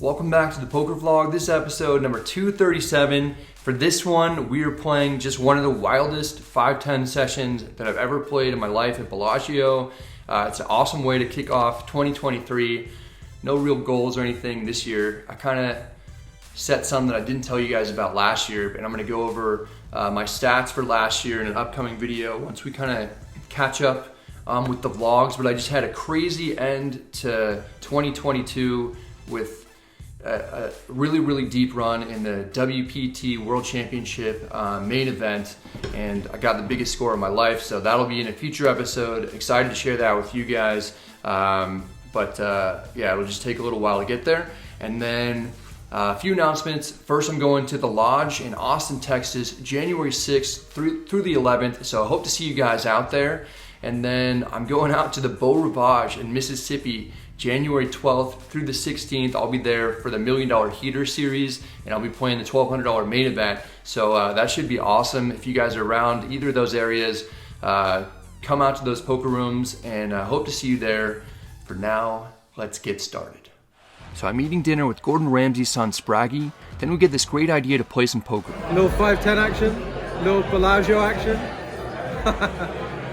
Welcome back to the poker vlog. This is episode number 237. For this one, we are playing just one of the wildest 5-10 sessions that I've ever played in my life at Bellagio. It's an awesome way to kick off 2023. No real goals or anything this year. I kind of set some that I didn't tell you guys about last year, and I'm going to go over my stats for last year in an upcoming video once we kind of catch up with the vlogs. But I just had a crazy end to 2022 with a really deep run in the WPT World Championship main event, and I got the biggest score of my life, so that'll be in a future episode. Excited to share that with you guys, yeah, it'll just take a little while to get there. And then a few announcements. First, I'm going to the Lodge in Austin, Texas, January 6th through the 11th, so I hope to see you guys out there. And then I'm going out to the Beau Rivage in Mississippi, January 12th through the 16th. I'll be there for the $1 Million Heater Series, and I'll be playing the $1,200 main event. So that should be awesome. If you guys are around either of those areas, come out to those poker rooms, and I hope to see you there. For now, let's get started. So I'm eating dinner with Gordon Ramsay's son, Spraggy. Then we get this great idea to play some poker. A little 5-10 action, a little Bellagio action.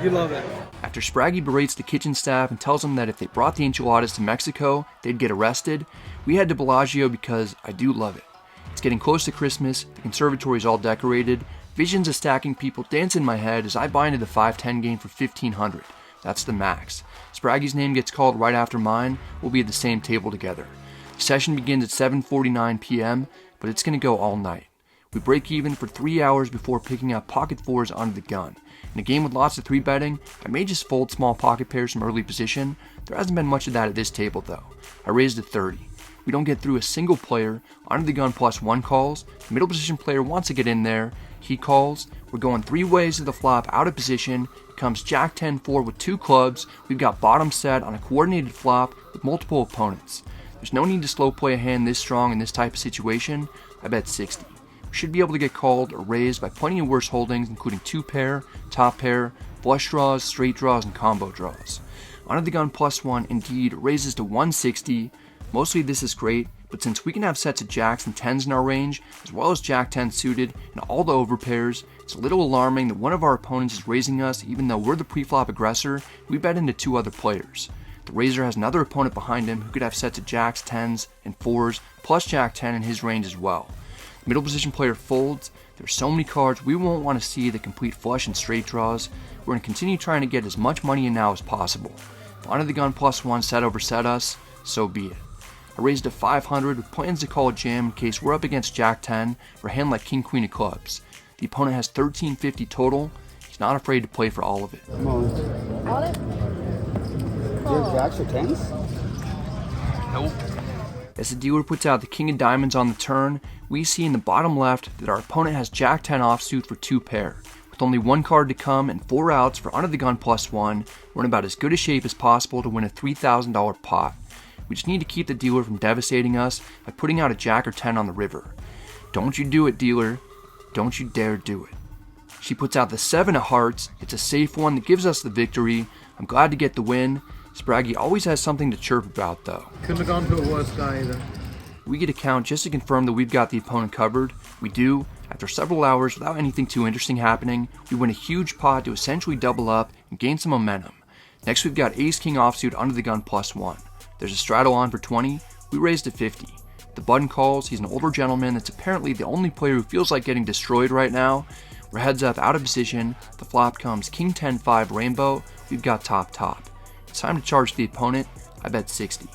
You love it. After Spraggy berates the kitchen staff and tells them that if they brought the enchiladas to Mexico, they'd get arrested, we head to Bellagio because I do love it. It's getting close to Christmas, the conservatory is all decorated, visions of stacking people dance in my head as I buy into the 5-10 game for $1,500. That's the max. Spraggy's name gets called right after mine. We'll be at the same table together. The session begins at 7:49 p.m., but it's going to go all night. We break even for 3 hours before picking up pocket fours onto the gun. In a game with lots of 3-betting, I may just fold small pocket pairs from early position. There hasn't been much of that at this table though. I raised to 30. We don't get through a single player. Onto the gun +1 calls. The middle position player wants to get in there. He calls. We're going 3 ways to the flop out of position. Comes Jack 10-4 with 2 clubs. We've got bottom set on a coordinated flop with multiple opponents. There's no need to slow play a hand this strong in this type of situation. I bet 60. We should be able to get called or raised by plenty of worse holdings, including 2-pair, top pair, flush draws, straight draws, and combo draws. Onto the gun +1 indeed raises to 160. Mostly this is great, but since we can have sets of jacks and 10s in our range, as well as Jack 10 suited and all the overpairs, it's a little alarming that one of our opponents is raising us even though we're the pre-flop aggressor. We bet into 2 other players. The raiser has another opponent behind him who could have sets of jacks, 10s, and 4s, plus Jack 10 in his range as well. The middle position player folds. There's so many cards we won't want to see the complete flush and straight draws. We're going to continue trying to get as much money in now as possible. If onto the gun +1 set over set us, so be it. I raised to 500 with plans to call a jam in case we're up against Jack 10 or a hand like King Queen of clubs. The opponent has 1350 total. He's not afraid to play for all of it. Come on. On it? Do you have jacks or 10s? Nope. As the dealer puts out the King of Diamonds on the turn, we see in the bottom left that our opponent has Jack 10 offsuit for 2-pair. With only 1 card to come and 4 outs for under the gun +1, we're in about as good a shape as possible to win a $3,000 pot. We just need to keep the dealer from devastating us by putting out a Jack or 10 on the river. Don't you do it, dealer. Don't you dare do it. She puts out the 7 of hearts. It's a safe one that gives us the victory. I'm glad to get the win. Spraggy always has something to chirp about though. Couldn't have gone to a worse guy either. We get a count just to confirm that we've got the opponent covered. We do. After several hours without anything too interesting happening, we win a huge pot to essentially double up and gain some momentum. Next we've got Ace-King offsuit under the gun +1. There's a straddle on for 20. We raise to 50. The button calls. He's an older gentleman that's apparently the only player who feels like getting destroyed right now. We're heads up out of position. The flop comes King 10-5 rainbow. We've got top. It's time to charge the opponent. I bet 60.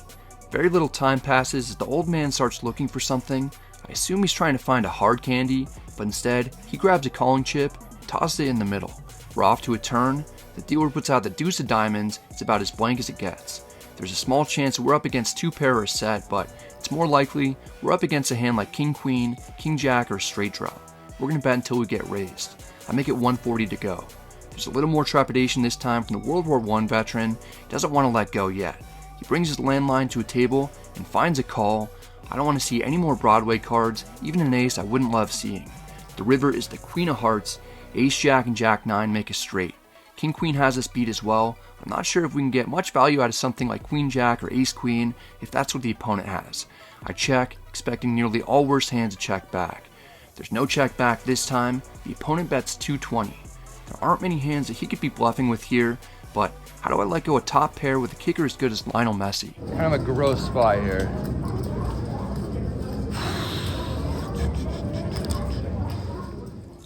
Very little time passes as the old man starts looking for something. I assume he's trying to find a hard candy, but instead he grabs a calling chip and tosses it in the middle. We're off to a turn. The dealer puts out the deuce of diamonds. It's about as blank as it gets. There's a small chance we're up against 2-pair or a set, but it's more likely we're up against a hand like King Queen, King Jack, or a straight draw. We're going to bet until we get raised. I make it 140 to go. There's a little more trepidation this time from the World War I veteran. He doesn't want to let go yet. He brings his landline to a table and finds a call. I don't want to see any more Broadway cards, even an ace I wouldn't love seeing. The river is the Queen of Hearts. Ace Jack and Jack 9 make a straight. King Queen has us beat as well. I'm not sure if we can get much value out of something like Queen Jack or Ace Queen if that's what the opponent has. I check, expecting nearly all worst hands to check back. There's no check back this time. The opponent bets 220. There aren't many hands that he could be bluffing with here, but how do I let go a top pair with a kicker as good as Lionel Messi? Kind of a gross spot here.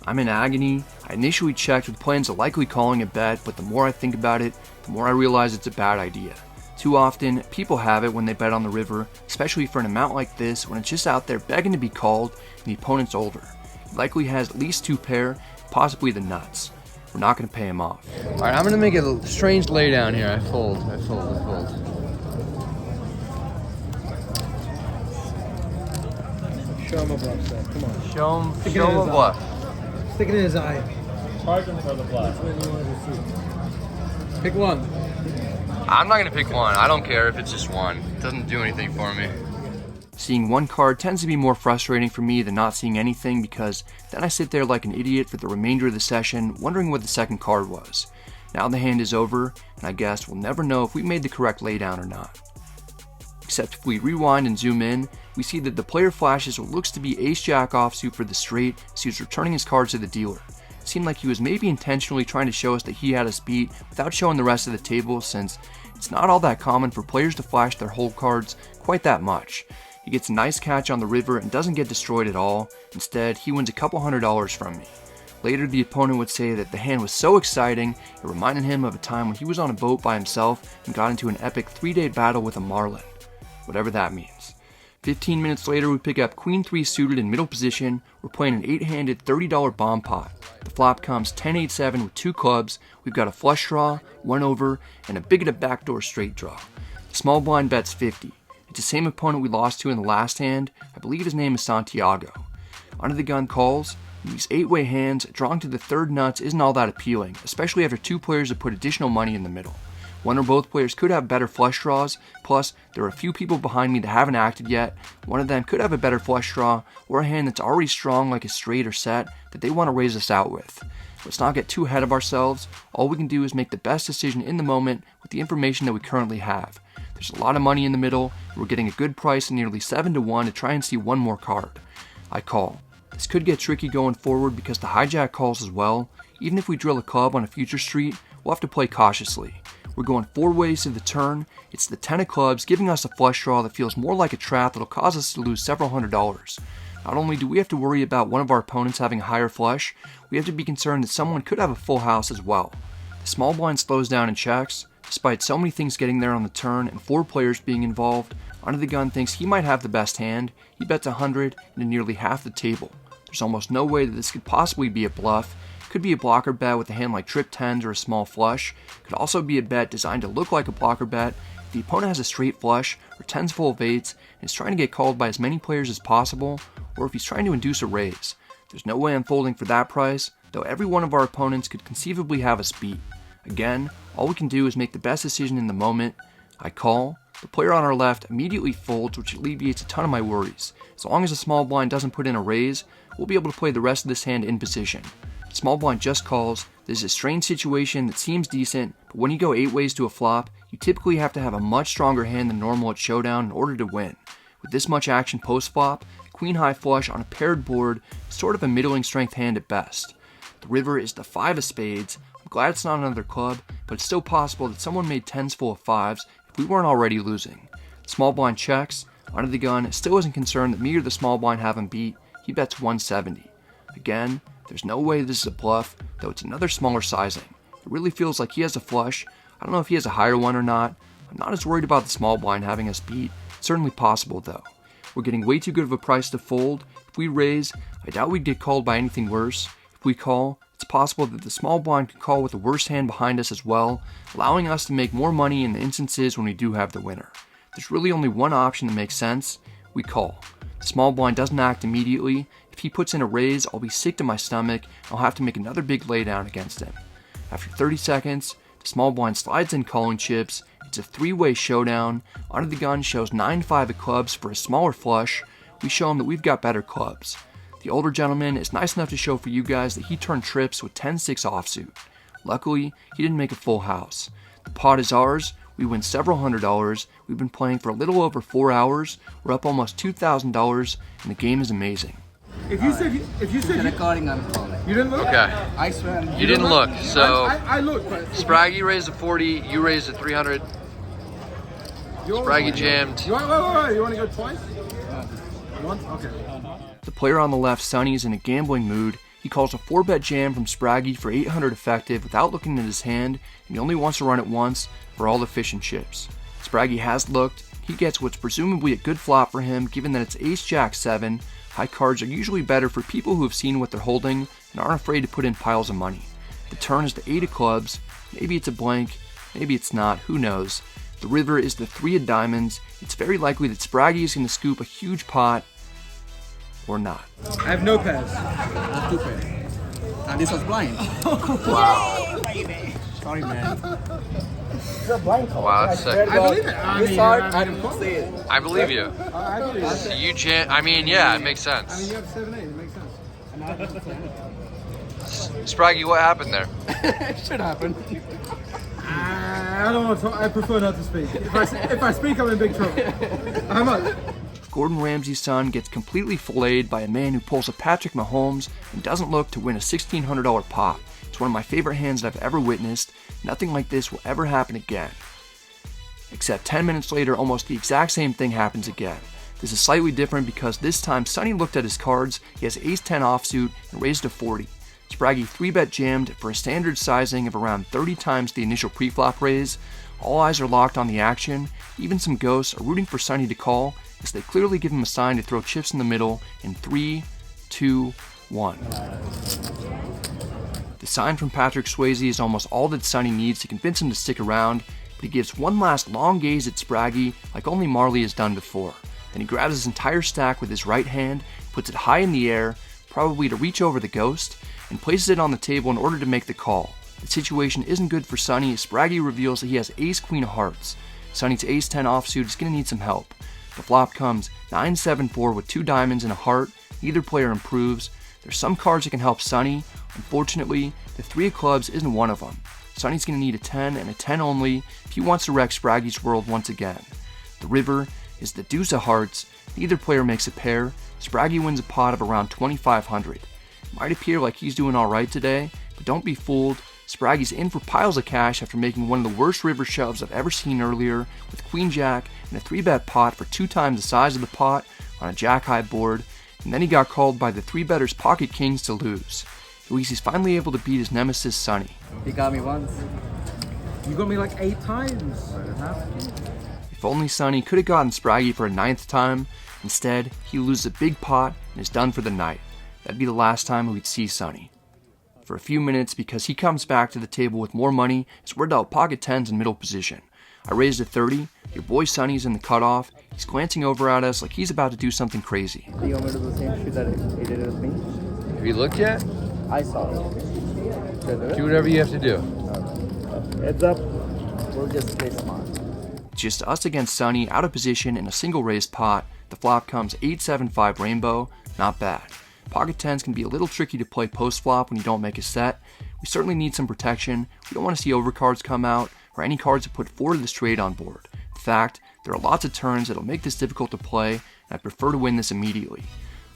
I'm in agony. I initially checked with plans of likely calling a bet, but the more I think about it, the more I realize it's a bad idea. Too often, people have it when they bet on the river, especially for an amount like this when it's just out there begging to be called and the opponent's older. He likely has at least 2 pair, possibly the nuts. We're not going to pay him off. Alright, I'm gonna make a strange laydown here. I fold. Show him a bluff, Seth. Come on. Show him Stick it in a his bluff. Stick it in his eye. Charge him for the bluff. Pick one. I'm not gonna pick one. I don't care if it's just one. It doesn't do anything for me. Seeing one card tends to be more frustrating for me than not seeing anything, because then I sit there like an idiot for the remainder of the session wondering what the second card was. Now the hand is over, and I guess we'll never know if we made the correct laydown or not. Except if we rewind and zoom in, we see that the player flashes what looks to be ace-jack offsuit for the straight as he was returning his cards to the dealer. It seemed like he was maybe intentionally trying to show us that he had us beat without showing the rest of the table, since it's not all that common for players to flash their hold cards quite that much. He gets a nice catch on the river and doesn't get destroyed at all. Instead, he wins a couple $100 from me. Later, the opponent would say that the hand was so exciting, it reminded him of a time when he was on a boat by himself and got into an epic 3-day battle with a marlin. Whatever that means. 15 minutes later, we pick up Queen 3 suited in middle position. We're playing an 8-handed $30 bomb pot. The flop comes 10-8-7 with 2 clubs. We've got a flush draw, 1 over, and a bigoted backdoor straight draw. The small blind bets 50. It's the same opponent we lost to in the last hand. I believe his name is Santiago. Under the gun calls. In these 8-way hands, drawing to the third nuts isn't all that appealing, especially after 2 players have put additional money in the middle. One or both players could have better flush draws, plus there are a few people behind me that haven't acted yet. One of them could have a better flush draw, or a hand that's already strong like a straight or set that they want to raise us out with. Let's not get too ahead of ourselves. All we can do is make the best decision in the moment with the information that we currently have. There's a lot of money in the middle, and we're getting a good price of nearly 7-1 to try and see one more card. I call. This could get tricky going forward because the hijack calls as well. Even if we drill a club on a future street, we'll have to play cautiously. We're going 4 ways to the turn. It's the 10 of clubs giving us a flush draw that feels more like a trap that'll cause us to lose several $100s. Not only do we have to worry about one of our opponents having a higher flush, we have to be concerned that someone could have a full house as well. The small blind slows down and checks. Despite so many things getting there on the turn and 4 players being involved, Under the Gun thinks he might have the best hand. He bets 100 into nearly half the table. There's almost no way that this could possibly be a bluff. Could be a blocker bet with a hand like trip 10s or a small flush. Could also be a bet designed to look like a blocker bet if the opponent has a straight flush or 10s full of 8s and is trying to get called by as many players as possible, or if he's trying to induce a raise. There's no way I'm folding for that price, though every one of our opponents could conceivably have us beat. Again, all we can do is make the best decision in the moment. I call. The player on our left immediately folds, which alleviates a ton of my worries. As long as the small blind doesn't put in a raise, we'll be able to play the rest of this hand in position. The small blind just calls. This is a strange situation that seems decent, but when you go 8 ways to a flop, you typically have to have a much stronger hand than normal at showdown in order to win. With this much action post-flop, queen high flush on a paired board is sort of a middling strength hand at best. The river is the 5 of spades. I'm glad it's not another club, but it's still possible that someone made 10s full of 5s if we weren't already losing. The small blind checks. Under the Gun still isn't concerned that me or the small blind have him beat. He bets 170. Again, there's no way this is a bluff, though it's another smaller sizing. It really feels like he has a flush. I don't know if he has a higher one or not. I'm not as worried about the small blind having us beat. It's certainly possible though. We're getting way too good of a price to fold. If we raise, I doubt we'd get called by anything worse. If we call, it's possible that the small blind can call with the worst hand behind us as well, allowing us to make more money in the instances when we do have the winner. There's really only one option that makes sense. We call. The small blind doesn't act immediately. If he puts in a raise, I'll be sick to my stomach and I'll have to make another big laydown against him. After 30 seconds, the small blind slides in calling chips. It's a 3-way showdown. Under the Gun shows 9-5 of clubs for a smaller flush. We show him that we've got better clubs. The older gentleman is nice enough to show for you guys that he turned trips with 10-6 offsuit. Luckily, he didn't make a full house. The pot is ours. We win several $100s. We've been playing for a little over 4 hours. We're up almost $2,000, and the game is amazing. If you said Recording, I'm calling. you didn't look. Okay. I swear. You didn't look, so I looked, but Spraggy raised a 40, you raised a 300. Spraggy jammed. You want to go twice? Once? Okay. The player on the left, Sonny, is in a gambling mood. He calls a 4-bet jam from Spraggy for 800 effective without looking at his hand, and he only wants to run it once for all the fish and chips. Spraggy has looked. He gets what's presumably a good flop for him, given that it's Ace-Jack-7. High cards are usually better for people who have seen what they're holding and aren't afraid to put in piles of money. The turn is the 8 of clubs. Maybe it's a blank, maybe it's not, who knows. The river is the 3 of diamonds. It's very likely that Spraggy is going to scoop a huge pot, or not. I have no pairs. I have 2 pairs. And this was blind. Wow. Sorry, man. Wow, that's sick. I believe it. I didn't say it. I believe you. I believe it. So you jam, I mean, yeah, it makes I mean, sense. you have 7-8. It makes sense. Spraggy, what happened there? It should happen. I don't want to. I prefer not to speak. If I speak, I'm in big trouble. How much? Gordon Ramsay's son gets completely filleted by a man who pulls a Patrick Mahomes and doesn't look to win a $1,600 pot. It's one of my favorite hands that I've ever witnessed. Nothing like this will ever happen again. Except 10 minutes later, almost the exact same thing happens again. This is slightly different because this time Sonny looked at his cards, he has Ace-10 offsuit and raised a 40. Spraggy 3-bet jammed for a standard sizing of around 30 times the initial pre-flop raise. All eyes are locked on the action. Even some ghosts are rooting for Sonny to call, as they clearly give him a sign to throw chips in the middle in 3, 2, 1. The sign from Patrick Swayze is almost all that Sonny needs to convince him to stick around, but he gives one last long gaze at Spraggy like only Marley has done before. Then he grabs his entire stack with his right hand, puts it high in the air, probably to reach over the ghost, and places it on the table in order to make the call. The situation isn't good for Sonny as Spraggy reveals that he has Ace-Queen of Hearts. Sonny's Ace-10 offsuit is going to need some help. The flop comes 9-7-4 with 2 diamonds and a heart. Neither player improves. There's some cards that can help Sonny. Unfortunately, the 3 of clubs isn't one of them. Sonny's going to need a 10 and a 10 only if he wants to wreck Spraggy's world once again. The river is the deuce of hearts. Neither player makes a pair. Spraggy wins a pot of around 2,500. It might appear like he's doing alright today, but don't be fooled. Spraggy's in for piles of cash after making one of the worst river shoves I've ever seen earlier with Queen Jack and a 3-bet pot for 2 times the size of the pot on a Jack-high board, and then he got called by the 3-betters Pocket Kings to lose. At least he's finally able to beat his nemesis Sonny. He got me once. You got me like 8 times. If only Sonny could have gotten Spraggy for a 9th time. Instead, he loses a big pot and is done for the night. That'd be the last time we'd see Sonny. For a few minutes, because he comes back to the table with more money, as we're dealt pocket 10s in middle position. I raised a 30, your boy Sonny's in the cutoff, he's glancing over at us like he's about to do something crazy. Do you want me to do the same shit that he did with me? Have you looked yet? I saw it. Do whatever you have to do. Heads up. We'll just play smart. It's just us against Sonny, out of position in a single raised pot. The flop comes 8-7-5 rainbow, not bad. Pocket 10s can be a little tricky to play post-flop when you don't make a set. We certainly need some protection. We don't want to see overcards come out, or any cards that put 4 to the straight on board. In fact, there are lots of turns that'll make this difficult to play, and I prefer to win this immediately.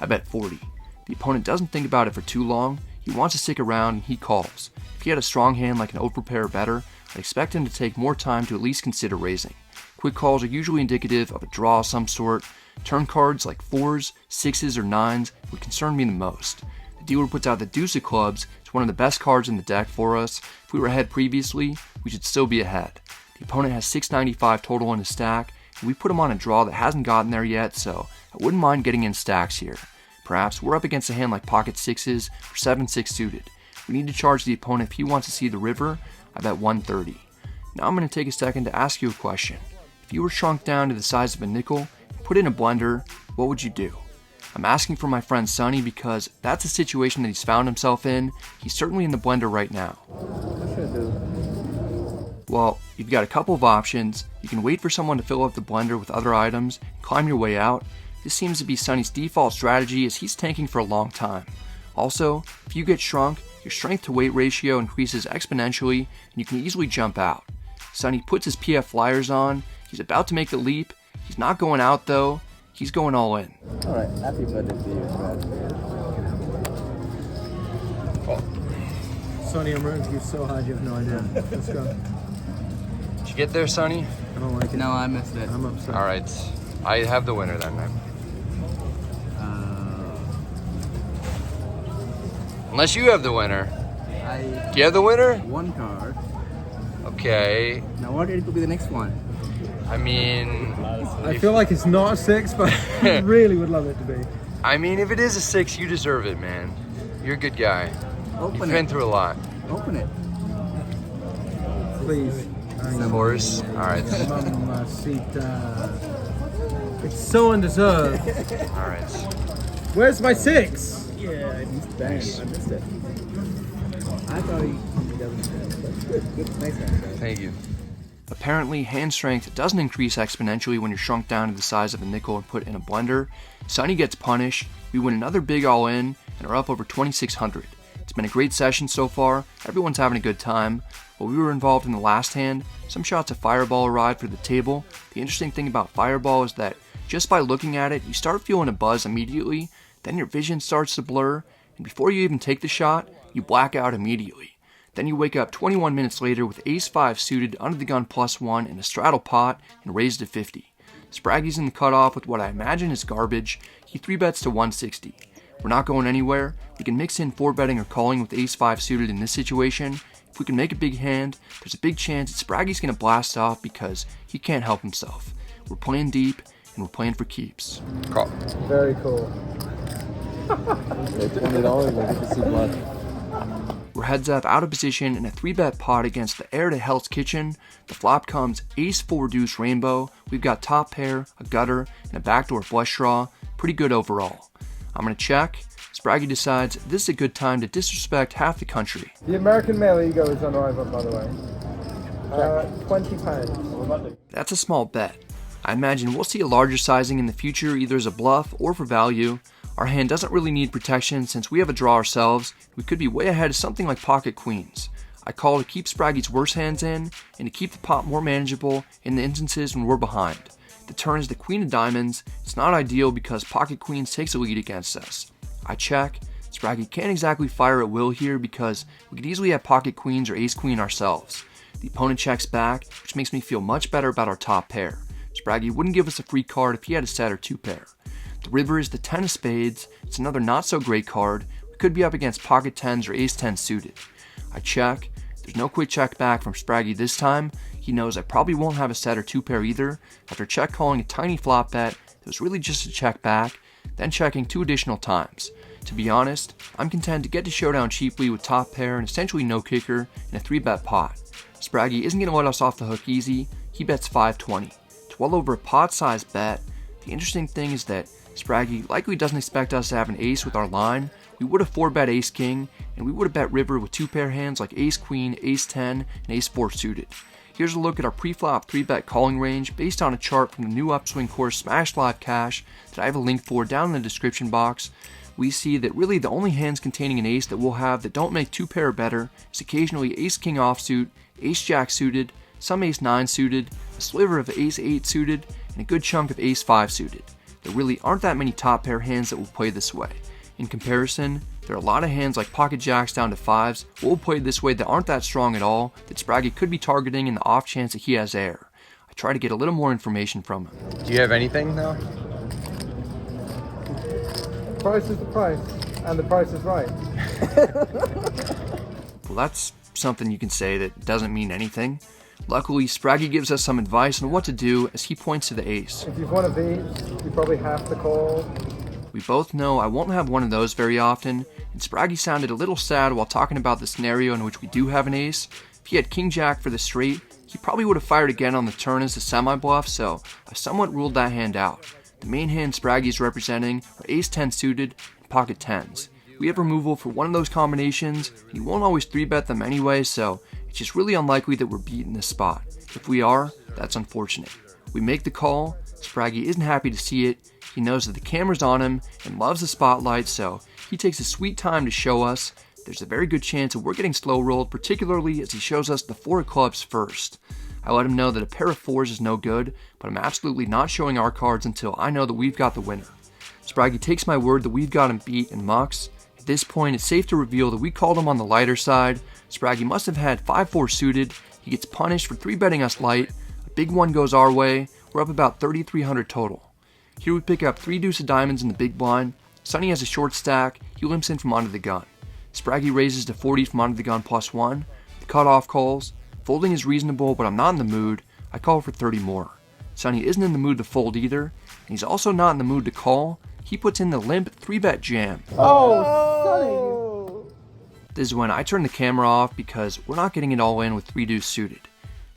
I bet 40. The opponent doesn't think about it for too long. He wants to stick around, and he calls. If he had a strong hand like an overpair or better, I'd expect him to take more time to at least consider raising. Quick calls are usually indicative of a draw of some sort. Turn cards like 4s, 6s, or 9s would concern me the most. The dealer puts out the deuce of clubs. It's one of the best cards in the deck for us. If we were ahead previously, we should still be ahead. The opponent has 695 total in his stack, and we put him on a draw that hasn't gotten there yet, so I wouldn't mind getting in stacks here. Perhaps we're up against a hand like pocket 6s or 7-6 suited. We need to charge the opponent if he wants to see the river. I bet 130. Now I'm going to take a second to ask you a question. If you were shrunk down to the size of a nickel and put in a blender, what would you do? I'm asking for my friend Sonny because that's a situation that he's found himself in. He's certainly in the blender right now. What should I do? Well, you've got a couple of options. You can wait for someone to fill up the blender with other items and climb your way out. This seems to be Sonny's default strategy as he's tanking for a long time. Also, if you get shrunk, your strength to weight ratio increases exponentially and you can easily jump out. Sonny puts his PF flyers on. He's about to make the leap. He's not going out though. He's going all in. All right, happy birthday to you, Brad. Sonny, I'm rooting for you so hard you have no idea. Let's go. Did you get there, Sonny? I don't like it. No, I missed it. I'm upset. All right. I have the winner then. Unless you have the winner. Do you have the winner? One card. Okay. Now what it could be the next one? I mean, I feel like it's not a 6, but I really would love it to be. if it is a 6, you deserve it, man. You're a good guy. Open You've it. been through a lot. Open it. Please. Of course. All right. Mamacita. It's so undeserved. All right. Where's my 6? Yeah, he's bang. I missed it. I thought he doesn't. Good. Nice hand, guys. Thank you. Apparently, hand strength doesn't increase exponentially when you're shrunk down to the size of a nickel and put in a blender. Sonny gets punished. We win another big all-in and are up over 2,600. It's been a great session so far. Everyone's having a good time. While we were involved in the last hand, some shots of Fireball arrived for the table. The interesting thing about Fireball is that just by looking at it, you start feeling a buzz immediately, then your vision starts to blur, and before you even take the shot, you black out immediately. Then you wake up 21 minutes later with Ace-5 suited, under the gun +1, and a straddle pot, and raised to 50. Spraggy's in the cutoff with what I imagine is garbage. He 3-bets to 160. We're not going anywhere. We can mix in 4-betting or calling with Ace-5 suited in this situation. If we can make a big hand, there's a big chance that Spraggy's going to blast off because he can't help himself. We're playing deep, and we're playing for keeps. Call. Very cool. $20, I get to see blood. We're heads up out of position in a 3-bet pot against the heir to Hell's Kitchen. The flop comes Ace-4 deuce rainbow. We've got top pair, a gutter, and a backdoor flush draw. Pretty good overall. I'm going to check. Spraggy decides this is a good time to disrespect half the country. The American male ego is on arrival, by the way. £20. That's a small bet. I imagine we'll see a larger sizing in the future either as a bluff or for value. Our hand doesn't really need protection since we have a draw ourselves. We could be way ahead of something like pocket queens. I call to keep Spraggy's worst hands in and to keep the pot more manageable in the instances when we're behind. The turn is the queen of diamonds. It's not ideal because pocket queens takes a lead against us. I check. Spraggy can't exactly fire at will here because we could easily have pocket queens or ace queen ourselves. The opponent checks back, which makes me feel much better about our top pair. Spraggy wouldn't give us a free card if he had a set or 2 pair. The river is the 10 of spades. It's another not so great card. We could be up against pocket 10s or ace 10 suited. I check. There's no quick check back from Spraggy this time. He knows I probably won't have a set or 2 pair either. After check calling a tiny flop bet, it was really just a check back, then checking 2 additional times. To be honest, I'm content to get to showdown cheaply with top pair and essentially no kicker in a 3-bet pot. Spraggy isn't going to let us off the hook easy. He bets 520. It's well over a pot-sized bet. The interesting thing is that Spraggy likely doesn't expect us to have an ace with our line. We would have 4-bet ace-king, and we would have bet river with 2-pair hands like ace-queen, ace-10, and ace-4 suited. Here's a look at our pre-flop 3-bet calling range based on a chart from the new Upswing course Smash Live Cash that I have a link for down in the description box. We see that really the only hands containing an ace that we'll have that don't make 2-pair or better is occasionally ace-king offsuit, ace-jack suited, some ace-9 suited, a sliver of ace-8 suited, and a good chunk of ace-5 suited. There really aren't that many top pair hands that will play this way. In comparison, there are a lot of hands like pocket jacks down to 5s will play this way that aren't that strong at all that Spraggy could be targeting in the off chance that he has air. I try to get a little more information from him. Do you have anything now? Price is the price, and the price is right. Well, that's something you can say that doesn't mean anything. Luckily, Spraggy gives us some advice on what to do as he points to the ace. If you've one of these, you probably have to call. We both know I won't have one of those very often, and Spraggy sounded a little sad while talking about the scenario in which we do have an ace. If he had king-jack for the straight, he probably would have fired again on the turn as a semi-bluff, so I somewhat ruled that hand out. The main hand Spraggy is representing are ace-10 suited and pocket 10s. We have removal for one of those combinations, and he won't always 3-bet them anyway, so it's just really unlikely that we're beating this spot. If we are, that's unfortunate. We make the call. Spraggy isn't happy to see it. He knows that the camera's on him and loves the spotlight, so he takes his sweet time to show us. There's a very good chance that we're getting slow rolled, particularly as he shows us the 4 of clubs first. I let him know that a pair of 4s is no good, but I'm absolutely not showing our cards until I know that we've got the winner. Spraggy takes my word that we've got him beat and mucks. At this point, it's safe to reveal that we called him on the lighter side. Spraggy must have had 5-4 suited. He gets punished for 3-betting us light. A big one goes our way. We're up about 3,300 total. Here we pick up 3 deuce of diamonds in the big blind. Sonny has a short stack. He limps in from under the gun. Spraggy raises to 40 from under the gun +1. The cutoff calls. Folding is reasonable, but I'm not in the mood. I call for 30 more. Sonny isn't in the mood to fold either, and he's also not in the mood to call. He puts in the limp 3-bet jam. Oh, This is when I turn the camera off because we're not getting it all in with 3 deuce suited.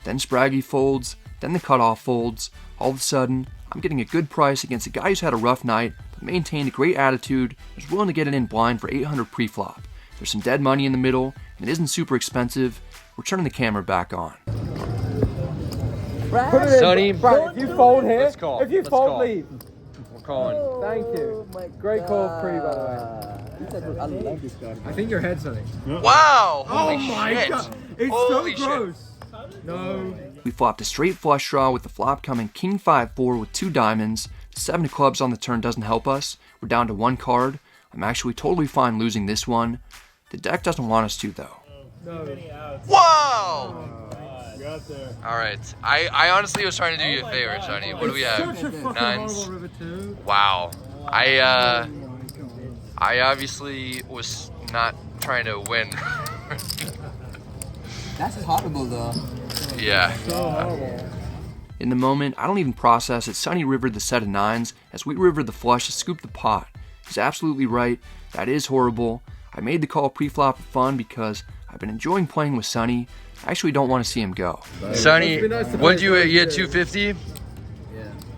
Then Spraggy folds, then the cutoff folds. All of a sudden, I'm getting a good price against a guy who's had a rough night, but maintained a great attitude, and is willing to get it in blind for 800 pre-flop. There's some dead money in the middle, and it isn't super expensive. We're turning the camera back on. Put it in. Sonny, Brad, if you fold here, let's call. if you Let's fold, call. leave. We're calling. Thank you. Great call, Pre, by the way. I love this card. I think your head's something. Wow! Oh Holy my shit. god, it's Holy so gross. No. We flopped a straight flush draw with the flop coming king 5-4 with 2 diamonds. 7 of clubs on the turn doesn't help us. We're down to 1 card. I'm actually totally fine losing this one. The deck doesn't want us to though. Wow! Got there. All right. I honestly was trying to do you a favor, Sonny. What do we have? Such a fucking Nines. horrible river too. Wow. I obviously was not trying to win. That's horrible though. Yeah. In the moment, I don't even process it. Sonny rivered the set of 9s as we rivered the flush to scoop the pot. He's absolutely right. That is horrible. I made the call pre-flop for fun because I've been enjoying playing with Sonny. I actually don't want to see him go. Sonny, Must be nice to what'd play you with get? 250? Yeah.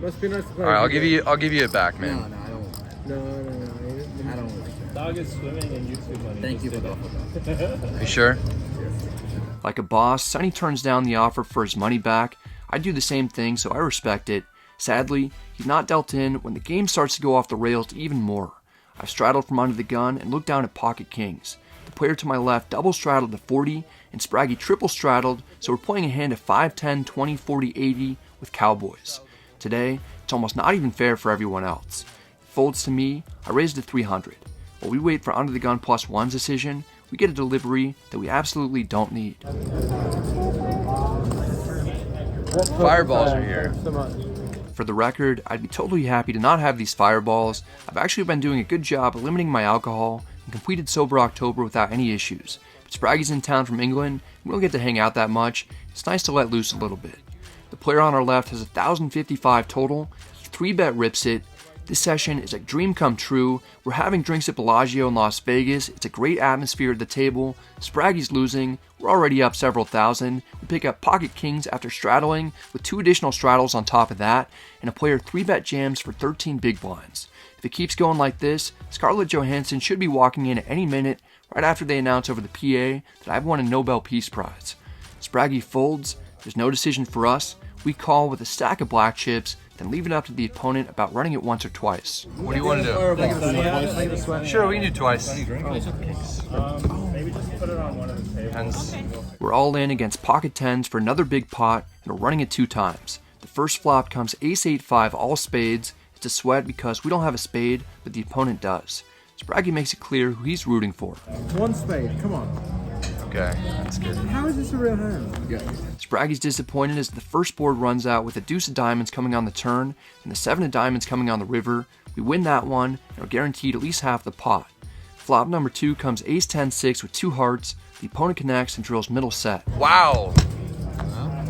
Must be nice to play. All right, with I'll give you it back, No, man. no, I don't want that. No. I don't like that. Dog is swimming in YouTube money. Thank you for the offer. You sure? Like a boss, Sonny turns down the offer for his money back. I do the same thing, so I respect it. Sadly, he's not dealt in when the game starts to go off the rails even more. I've straddled from under the gun and looked down at pocket kings. The player to my left double straddled to 40, and Spraggy triple straddled, so we're playing a hand of 5, 10, 20, 40, 80 with cowboys. Today, it's almost not even fair for everyone else. It folds to me, I raise to 300. While we wait for under the gun +1's decision, we get a delivery that we absolutely don't need. Fireballs are here. So much. For the record, I'd be totally happy to not have these fireballs. I've actually been doing a good job of limiting my alcohol and completed sober October without any issues. But Spraggy's in town from England, and we don't get to hang out that much. It's nice to let loose a little bit. The player on our left has 1,055 total. He 3-bet rips it. This session is a dream come true. We're having drinks at Bellagio in Las Vegas. It's a great atmosphere at the table. Spraggy's losing. We're already up several thousand. We pick up pocket kings after straddling with 2 additional straddles on top of that, and a player 3-bet jams for 13 big blinds. If it keeps going like this, Scarlett Johansson should be walking in at any minute right after they announce over the PA that I've won a Nobel Peace Prize. Spraggy folds. There's no decision for us. We call with a stack of black chips, then leave it up to the opponent about running it once or twice. What do you want to do? Sure, we can do twice. Maybe just put it on one of the tables. We're all in against pocket 10s for another big pot, and we're running it 2 times. The first flop comes ace-8-5 all spades. It's a sweat because we don't have a spade, but the opponent does. Spraggy makes it clear who he's rooting for. 1 spade, come on. Okay, that's good. How is this a real hand? Spraggy's disappointed as the first board runs out with a deuce of diamonds coming on the turn and the 7 of diamonds coming on the river. We win that one and are guaranteed at least half the pot. Flop number 2 comes ace-10-6 with 2 hearts. The opponent connects and drills middle set. Wow.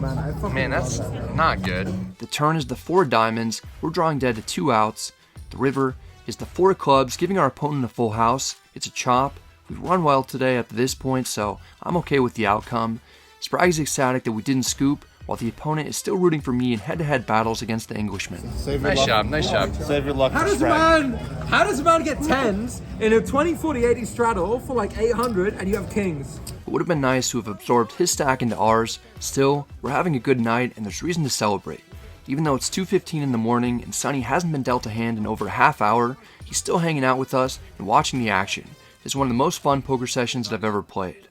Man, I fucking Man, that's love that. not good. The turn is the 4 of diamonds. We're drawing dead to 2 outs. The river is the 4 of clubs, giving our opponent a full house. It's a chop. We've run well today up to this point, so I'm okay with the outcome. Spraggy's ecstatic that we didn't scoop, while the opponent is still rooting for me in head-to-head battles against the Englishman. Nice job, nice job. Save your luck How for does a man get 10s in a 20, 40, 80 straddle for like 800 and you have kings? It would have been nice to have absorbed his stack into ours. Still, we're having a good night and there's reason to celebrate. Even though it's 2:15 in the morning and Sonny hasn't been dealt a hand in over a half hour, he's still hanging out with us and watching the action. This is one of the most fun poker sessions that I've ever played.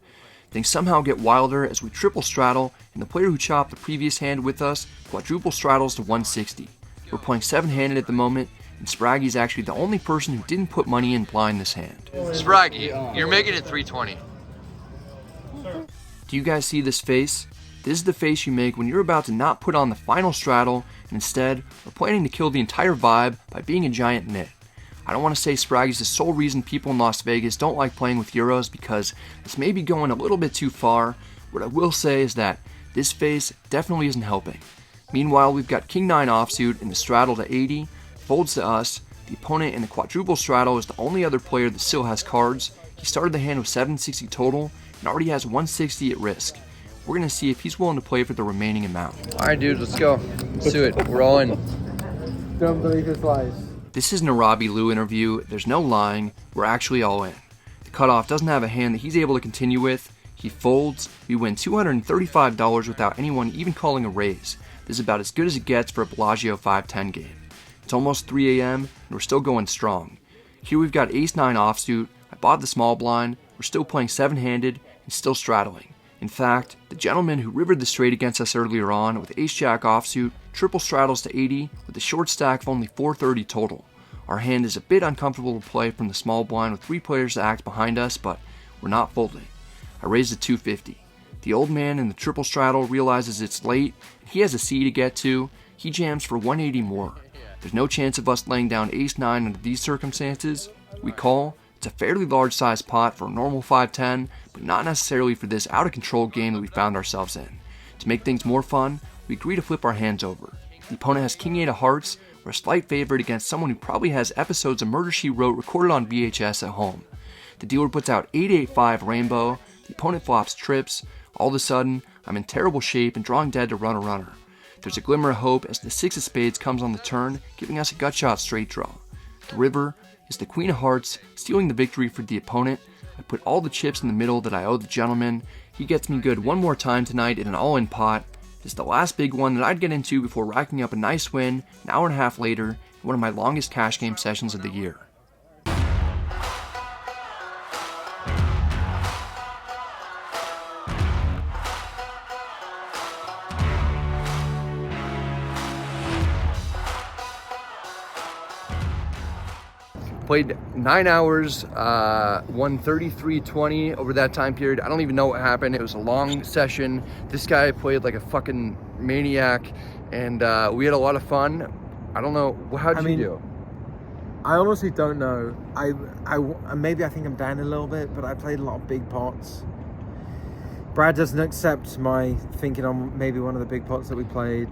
Things somehow get wilder as we triple straddle, and the player who chopped the previous hand with us quadruple straddles to 160. We're playing 7-handed at the moment, and Spraggy's actually the only person who didn't put money in blind this hand. Spraggy, you're making it 320. Do you guys see this face? This is the face you make when you're about to not put on the final straddle, and instead are planning to kill the entire vibe by being a giant nit. I don't want to say Spraggy's the sole reason people in Las Vegas don't like playing with Euros, because this may be going a little bit too far. What I will say is that this face definitely isn't helping. Meanwhile, we've got King 9 offsuit in the straddle to 80, folds to us. The opponent in the quadruple straddle is the only other player that still has cards. He started the hand with 760 total and already has 160 at risk. We're going to see if he's willing to play for the remaining amount. All right, dude, let's go. Let's do it. We're all in. Don't believe his lies. This isn't a Robbie Lou interview. There's no lying. We're actually all in. The cutoff doesn't have a hand that he's able to continue with. He folds. We win $235 without anyone even calling a raise. This is about as good as it gets for a Bellagio 5-10 game. It's almost 3 a.m. and we're still going strong. Here we've got Ace 9 offsuit. I bought the small blind. We're still playing 7-handed and still straddling. In fact, the gentleman who rivered the straight against us earlier on with Ace Jack offsuit triple straddles to 80 with a short stack of only 430 total. Our hand is a bit uncomfortable to play from the small blind with 3 players to act behind us, but we're not folding. I raised to 250. The old man in the triple straddle realizes it's late and he has a C to get to. He jams for 180 more. There's no chance of us laying down Ace 9 under these circumstances. We call. It's a fairly large size pot for a normal 5-10, but not necessarily for this out of control game that we found ourselves in. To make things more fun, we agree to flip our hands over. The opponent has King 8 of hearts. We're a slight favorite against someone who probably has episodes of Murder, She Wrote recorded on VHS at home. The dealer puts out 8-8-5 rainbow. The opponent flops trips. All of a sudden, I'm in terrible shape and drawing dead to run a runner. There's a glimmer of hope as the 6 of spades comes on the turn, giving us a gut shot straight draw. The river is the Queen of Hearts, stealing the victory for the opponent. I put all the chips in the middle that I owe the gentleman. He gets me good one more time tonight in an all-in pot. This is the last big one that I'd get into before racking up a nice win an hour and a half later in one of my longest cash game sessions of the year. Played 9 hours, won 33-20 over that time period. I don't even know what happened. It was a long session. This guy played like a fucking maniac, and we had a lot of fun. I don't know, how'd you do? I honestly don't know. Maybe I think I'm down a little bit, but I played a lot of big pots. Brad doesn't accept my thinking on maybe one of the big pots that we played.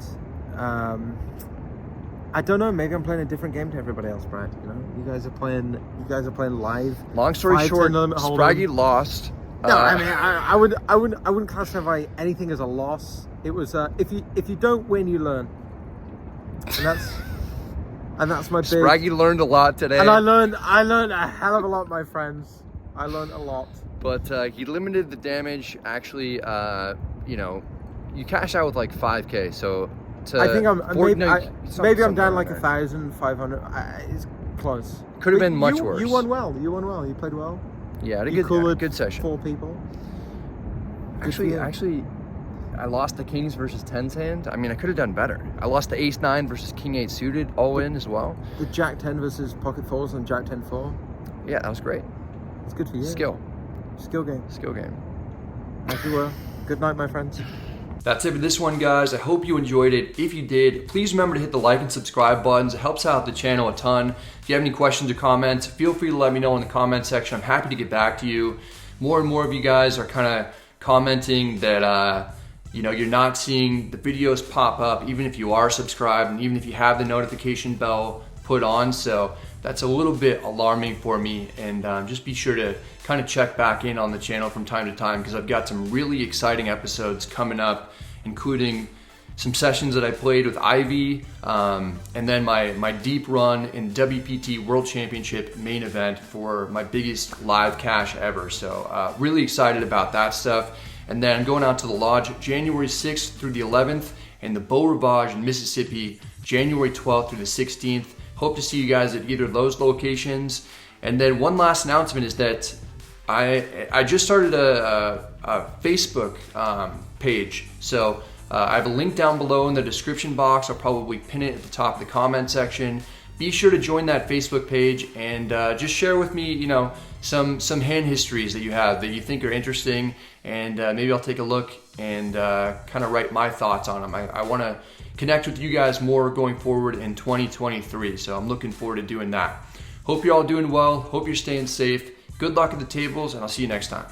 I don't know. Maybe I'm playing a different game to everybody else, Brad. You know, you guys are playing live. Long story short, Spraggy lost. No, I mean, I wouldn't classify anything as a loss. It was if you don't win, you learn, and that's my big. Spraggy learned a lot today, and I learned a hell of a lot, my friends. I learned a lot. But he limited the damage. Actually, you know, you cash out with like 5K, so. I think maybe I'm down like 1,500. It's close. Could have been much worse. You won well. You played well. Yeah, I had a good session. 4 people. Actually, I lost the Kings versus 10s hand. I mean, I could have done better. I lost the Ace 9 versus King 8 suited all in as well. The Jack 10 versus Pocket 4s and Jack 10 4. Yeah, that was great. It's good for you. Skill game. As you were. Good night, my friends. That's it for this one, guys. I hope you enjoyed it. If you did, please remember to hit the like and subscribe buttons. It helps out the channel a ton. If you have any questions or comments, feel free to let me know in the comment section. I'm happy to get back to you. More and more of you guys are kind of commenting that you know, you're not seeing the videos pop up, even if you are subscribed and even if you have the notification bell put on. So that's a little bit alarming for me, and just be sure to kind of check back in on the channel from time to time, because I've got some really exciting episodes coming up, including some sessions that I played with Ivy, and then my deep run in WPT World Championship main event for my biggest live cash ever. So really excited about that stuff. And then I'm going out to the Lodge January 6th through the 11th, and the Beau Rivage in Mississippi January 12th through the 16th. Hope to see you guys at either of those locations. And then one last announcement is that I just started a Facebook page, so I have a link down below in the description box. I'll probably pin it at the top of the comment section. Be sure to join that Facebook page and just share with me, you know, some hand histories that you have that you think are interesting, and maybe I'll take a look and kind of write my thoughts on them. I want to connect with you guys more going forward in 2023, so I'm looking forward to doing that. Hope you're all doing well. Hope you're staying safe. Good luck at the tables, and I'll see you next time.